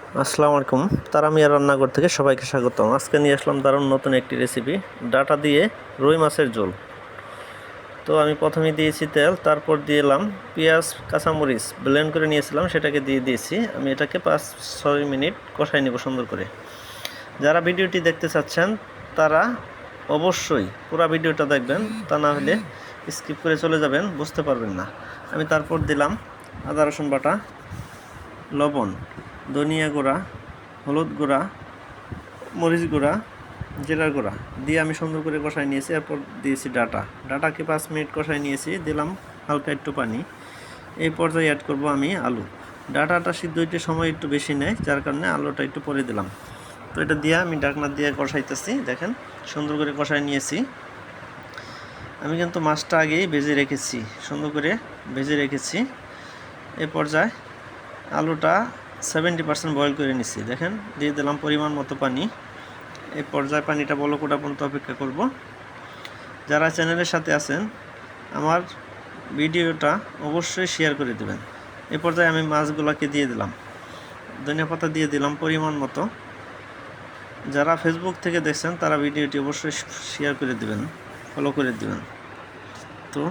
আসসালামু আলাইকুম। তারামিয়া রান্নাঘর থেকে সবাইকে স্বাগতম। আজকে নিয়ে আসলাম দারুণ নতুন একটি রেসিপি, ডাঁটা দিয়ে রুই মাছের ঝোল। তো আমি প্রথমে দিয়েছি তেল, তারপর দিলাম পেঁয়াজ, কাঁচামরিচ ব্লেন্ড করে নিয়েছিলাম, সেটাকে দিয়ে দিয়েছি। আমি এটাকে 5-6 মিনিট কষাই নেব সুন্দর করে। যারা ভিডিওটি দেখতে চাচ্ছেন তারা অবশ্যই পুরো ভিডিওটা দেখবেন, তা না হলে স্কিপ করে চলে যাবেন, বুঝতে পারবেন না। আমি তারপর দিলাম আদা রসুন বাটা, লবণ, ধনিয়া গুঁড়া, হলুদ গুঁড়া, মরিচ গুঁড়া, জিরার গুঁড়া দিয়ে আমি সুন্দর করে কষাই নিয়েছি। এরপর দিয়েছি ডাটাকে 5 মিনিট কষাই নিয়েছি, দিলাম হালকা একটু পানি। এই পর্যায়ে অ্যাড করব আমি আলু। ডাটাটা সিদ্ধ হইতে সময় একটু বেশি নেয়, যার কারণে আলুটা একটু পরে দিলাম। তো এটা দিয়ে আমি ঢাকনা দিয়ে কষাইতেছি। দেখেন সুন্দর করে কষাই নিয়েছি। আমি কিন্তু মাছটা আগেই ভেজে রেখেছি, সুন্দর করে ভেজে রেখেছি। এই পর্যায়ে আলুটা 70% বয়েল করে নিচ্ছি। দেখেন দিয়ে দিলাম পরিমাণ মতো পানি। এই পর্যায়ে পানিটা বলক ওঠা পর্যন্ত অপেক্ষা করব। যারা চ্যানেলের সাথে আছেন আমার ভিডিওটা অবশ্যই শেয়ার করে দেবেন। এই পর্যায়ে আমি মাছগুলোকে দিয়ে দিলাম, ধনিয়া পাতা দিয়ে দিলাম পরিমাণ মতো। যারা ফেসবুক থেকে দেখছেন তারা ভিডিওটি অবশ্যই শেয়ার করে দেবেন, ফলো করে দেবেন। তো